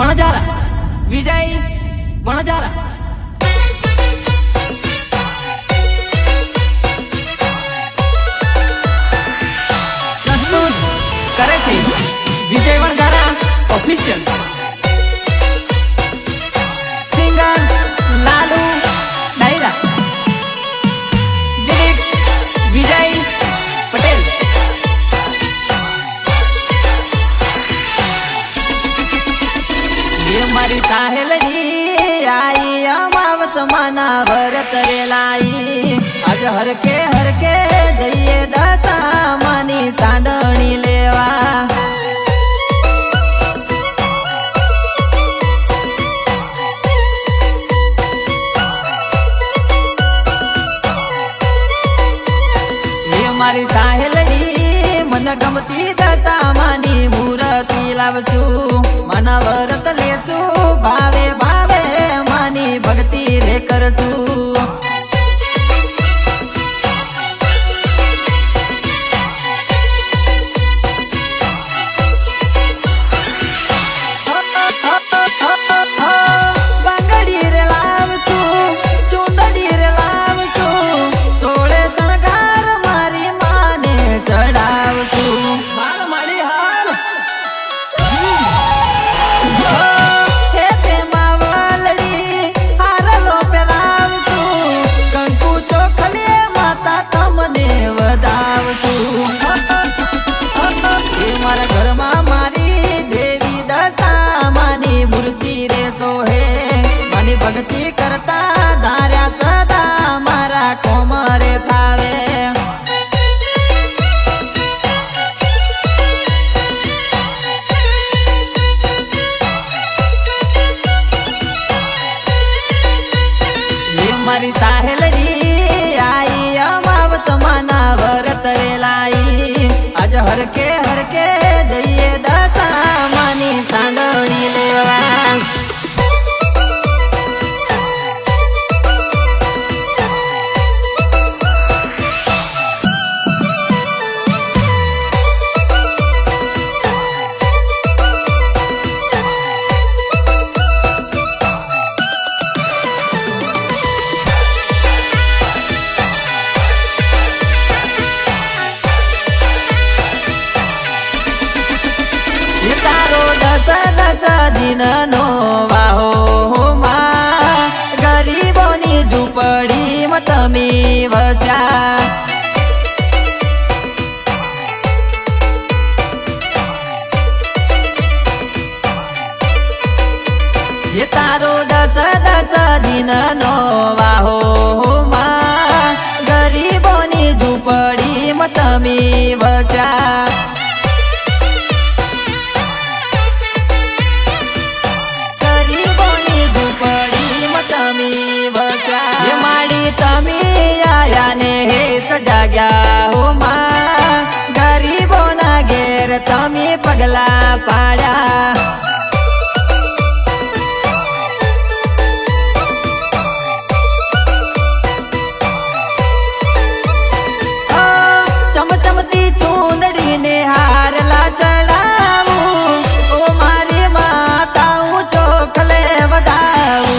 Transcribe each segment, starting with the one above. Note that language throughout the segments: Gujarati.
વણજારા વિજય વણજારા સંસ્કૃત કરે છે Vijay Vanjara official singer Lalu Dayra lyrics Vijay Patel ये मारी साहेलड़ी आई अमावस माना भरत रे लाई आज हर के जइए दशा मानी सांडणी लेवा ये मारी साहेलड़ी मन गमती दशा मानी मूर्ति लावसू मन व्रत लेसू भावे भावे मानी भक्ति रे करसू बांगड़ी रे लावसू चुंदड़ी रे लावसू थोड़े शणगार मारी माने चढ़ावसू हाल मारी हाल मारा घर में मारी देवी दशा मानी मूर्ति रे सोहे मानी भक्ति करता धार्या सदा मारा कोमरे थावे ये मारी साहेलड़ी आई अमावस माना व्रत रे लाई आज हर के जइए दशा मानी सांडणी लेवा तारो दस दिन नो वाहो मा गरीबोनी झूपड़ी में तमी वस्या ये तारो दस दिन नो वाहो मा गरीबोनी झूपड़ी में तमी वस्या ये माड़ी तमी आया ने हेत जाग्या हो मां गरीबो ना घेर तमी पगला पाड़ा चमचमती चूंदड़ी ने हारला चढ़ाऊ ओ मारी माता चोखले बधाऊ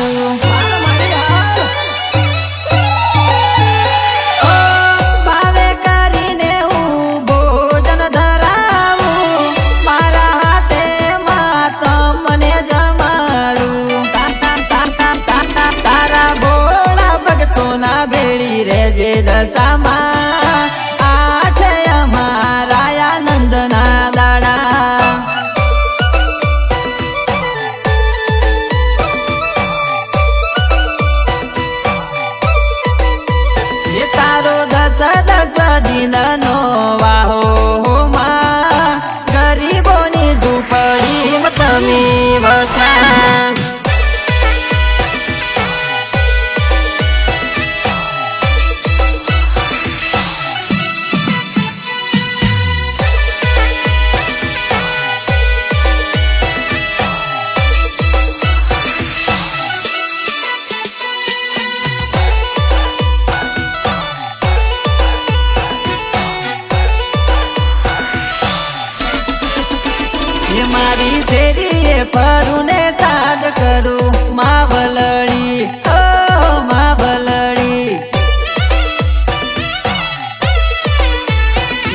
એ મારી શેરીએ ફરું ને સાદ કરું માવલડી ઓ માવલડી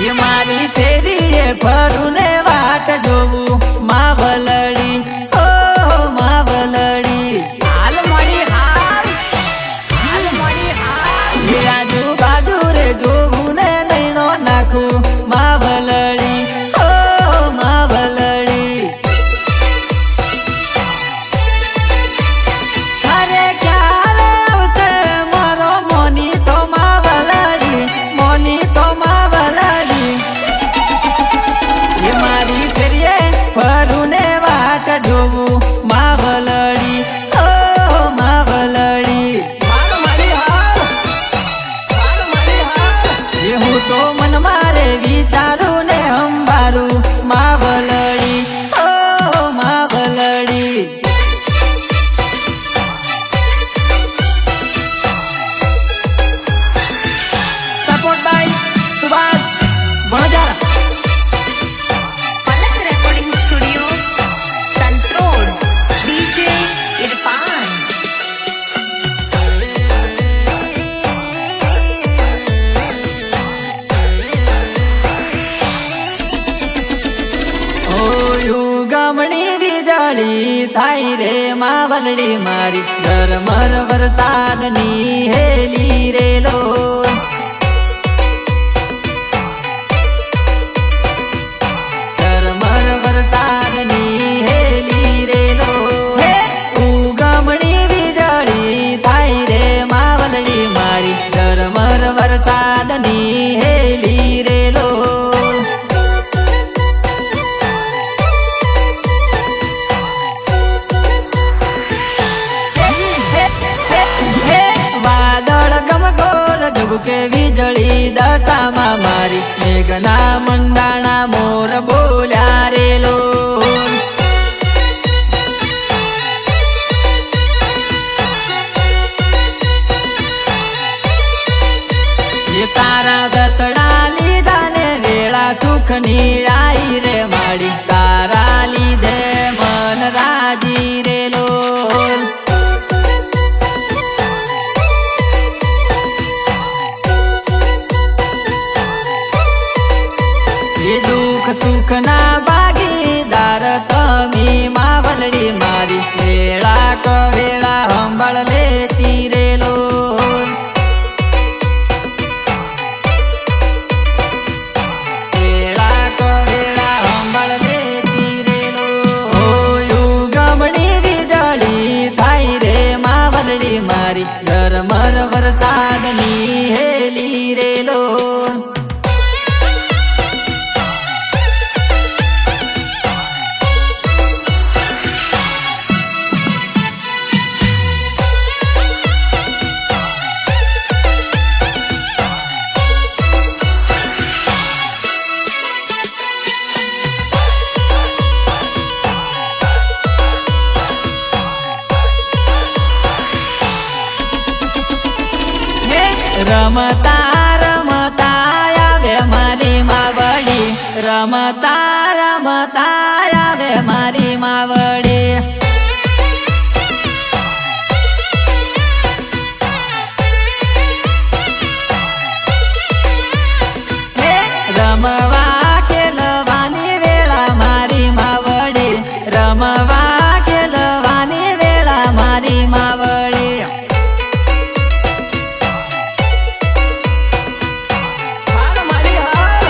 એ મારી શેરીએ ફરું ને વાટ જોવું માવલડી ઓ માવલડી હાલ મારી હાલ હાલ મારી હાલ એ આજુબાજુ રે જોવું ને નૈણો નાખું માવલડી ઓ માવલડી અરે ક્યારે આવશે મારો મોની તો માવલડી મોની તો માવલડી એ મારી ફેરીએ ફરું ને વાટ જોવું માવલડી ઓ માવલડી હાલ મારી હાલ હાલ મારી હાલ એ હું તો મન મારે વિચારું ને હંભારું માવલડી ઓ માવલડી support by Subhash Vanjara Palak recording studio control DJ Irfan ઓ યુગમણી વીજળી થાય રે માવલડી મારી ઝરમર વરસાદની હેલી રે લો ઝરમર વરસાદની હેલી રે લો હે ઉગમણી વીજળી થાય રે માવલડી મારી ઝરમર વરસાદની હેલી રે લો વાદળ ગમગોર ઝબુકે વીજળી દશામાં મારી મેઘના મંડાણા મોર બોલ્યા રે લો એ તારા ગતડા લીધા ને વેળા સુખની આઈ રે માડી તારા લીધે મન રાજી રે લો એ દુઃખ સુખ ના ભાગીદાર તમે માવલડી મારી વેળા કવેળા હંભળ લેતી રે લો વેળા કવેળા હંભળ લેતી રે લો ઓ યુગમણી વીજળી થાય રે માવલડી મારી ઝરમર વરસાદની હેલી રે લો રમતા રમતા આવે મારી માવડી રમતા રમતા આવે મારી માવડી રમવા ખેલવાની વેળા મારી માવડી રમવા ખેલવાની વેળા મારી માવડી હાલ મારી હાલ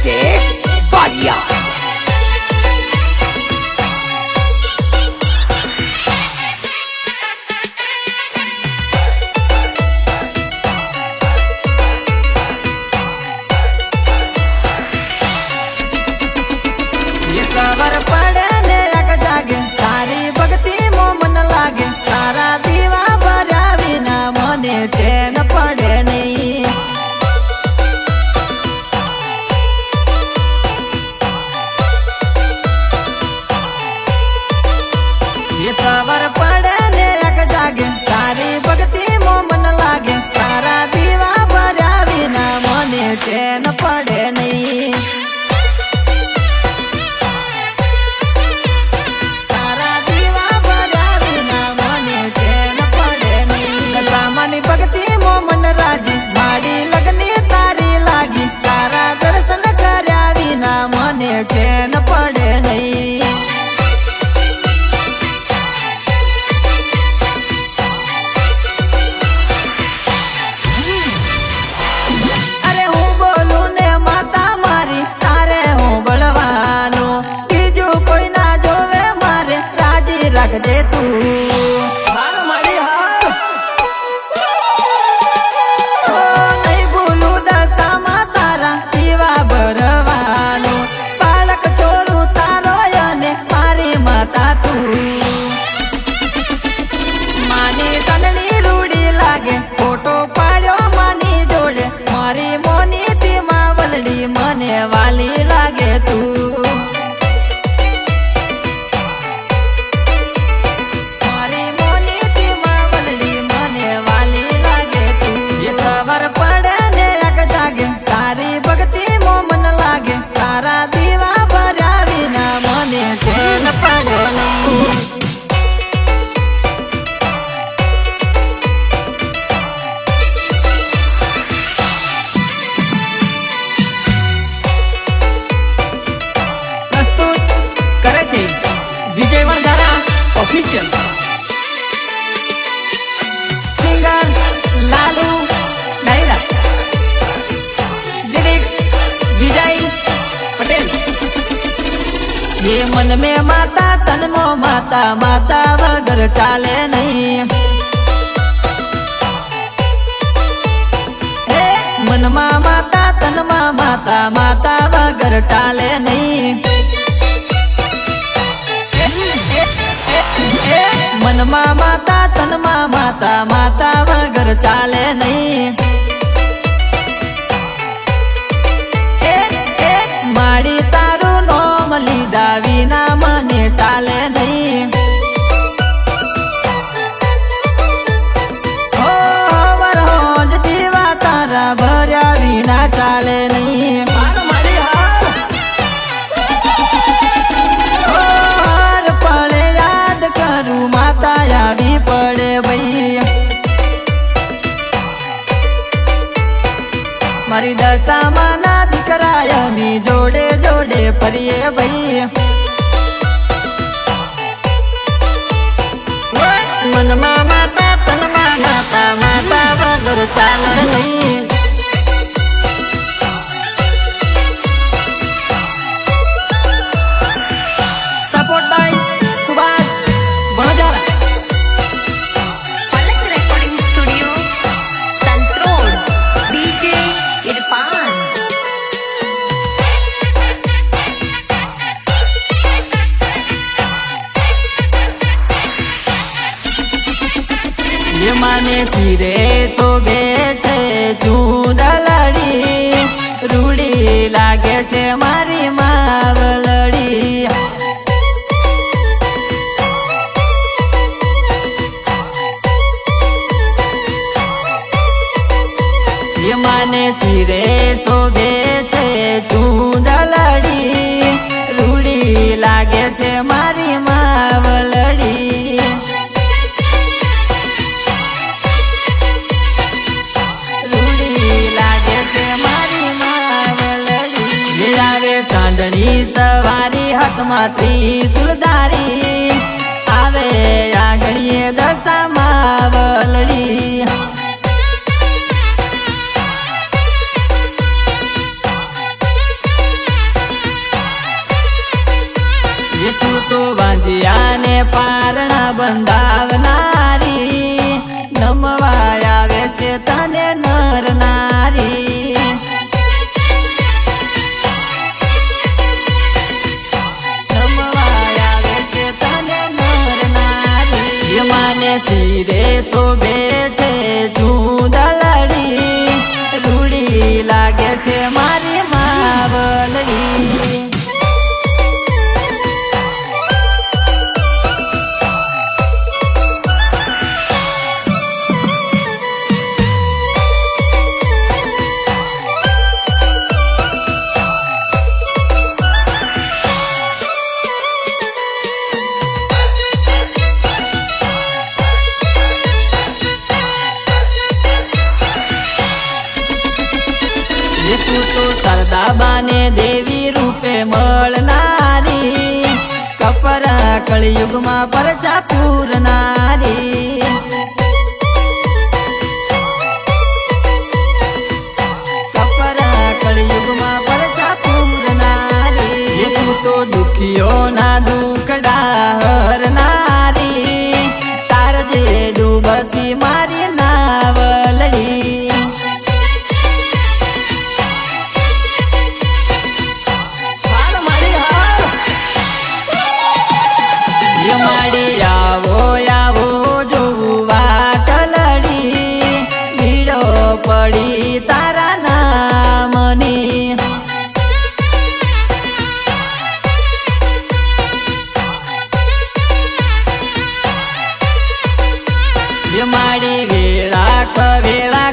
रितेश बालिया। खबर पड़े ने एक जागे सारी भक्ति मो मन लागे सारा दीवा भरा बिना मने चैन पड़े नहीं। ये खबर पड़े ने एक जागे सारी भक्ति मो मन लागे सारा दीवा भरा बिना मने चैन पड़े नहीं। भक्ति मोमन राजी माड़ी लगनी तारी लागी तारा दर्शन कर्या विना मने चैन पड़े नहीं। अरे हूँ बोलू ने माता मारी तारे हूँ बलवानो बीजू कोई ना जोवे मारे राजी रख दे तू। मने वाली लागे तू मारी मोनी थी मावली मने वाली लागे तू। ये खबर पड़े ने एक जागे तारी भक्ति मोमन लागे तारा दीवा भरा बिना मने चैन पड़े नहीं। Vijay Vardara official singer Lalu Nayra lyrics Vijay Patel. ये मन में माता तन मो माता माता वगर चाले नहीं। मन मा माता तन मा माता माता वगर चाले नहीं। मन मा माता तन मा माता माता वगर चाले नहीं। माड़ी तारू नोम लीधा विना मने चाले नहीं। हो वर होज दीवा तारा भर्या विना चाले नहीं। भी पड़े भैया मारी दशा माना दिकराया मी जोड़े जोड़े परिये भैया। मन मा माता तन मा माता माता बगर चाल नहीं। Support by Subhash Banojara. ये माने सिरे तो बेचे चूदलड़ी रूड़ी लागे छे मारी मावलड़ी। ये माने सिरे तो बेचे चूदलड़ी रूड़ी लागे छे मारी मावलड़ी। सांदनी सवारी हाथ में त्रिशूलधारी आवे आगड़िए दशा मावलड़ी। એ તું તો વાંજિયાને પારણા બંધાવનારી, નમવા આવે છે તને નર નારી. નમવા આવે છે તને નર નારી. માને શિરે શોભે છે ચૂંદલડી, રૂડી લાગે છે મારી માવલડી. તું તો સરદાબાને દેવી રૂપે મળનારી, કપરા કળિયુગમાં પરચા પૂરનારી. કપરા કળિયુગમાં પરચા પૂરનારી. તું તો દુખીઓના દુખડા હરનારી, તાર જે ડૂબતી મારી નાવલડી. માડી આવો આવો જોવું વાટલડી, ભીડો પડી તારા નામની. માડી વેળા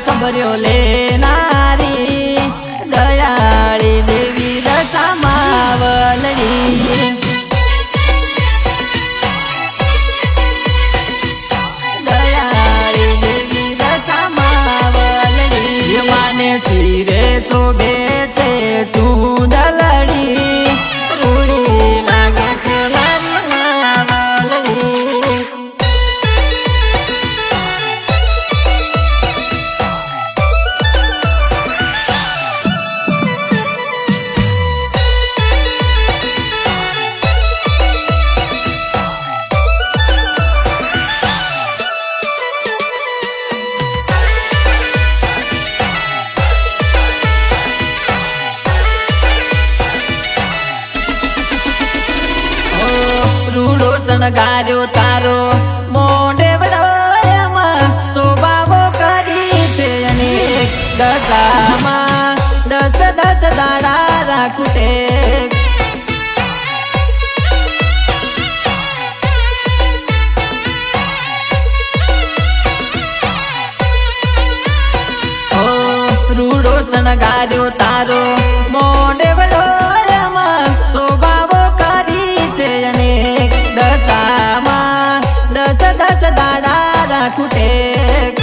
ખબર્યો લેનારી, દયાળી દેવી દશા માવલડી. શિરે શોભે છે ચૂંદલડી, રૂડી લાગે છે મારી માવલડી. રૂડો શણગાર્યો તારો મોઢે વડોયમાં, શોભાવો કરી છે અનેક દશામાં, દસ દાડા રાખું ટેક. રૂડો શણગાર્યો તારો મોઢે વડોયમાં, શોભાવો કરી છે અનેક દશામાં, દસ દાડા રાખું ટેક.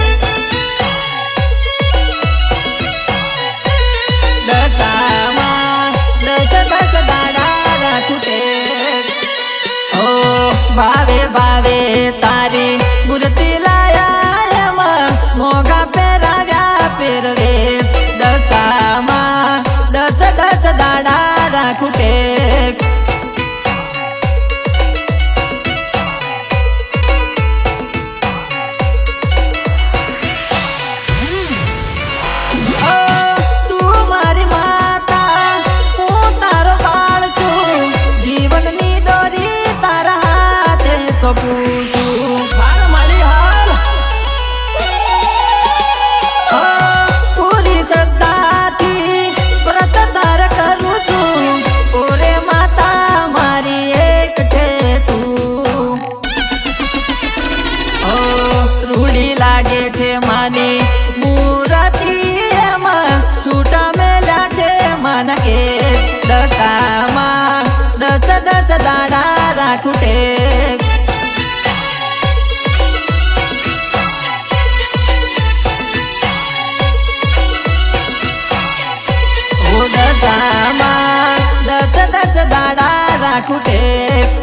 દશામાં દસ દાડા રાખું ટેક. ભાવે ભાવે તારી મૂર્તિ લાયા, મોગા પહેરાવ્યા પહેરવે, દશામાં દસ દાડા રાખું ટેક. તું મારી માતા, હું તારો બાળ છું, જીવનની દોરી તારા હાથે સોંપું છું. પૂરી શ્રદ્ધાથી વ્રત ધાર કરું છું, ઓરે માતા મારી એક છે તું. રૂડી લાગે છે માની મૂર્તિ, એમાં છૂટા મેલા છે મન કે, દશામાં દસ દાડા રાખું ટેક. દશામાં દસ દાડા રાખું ટેક.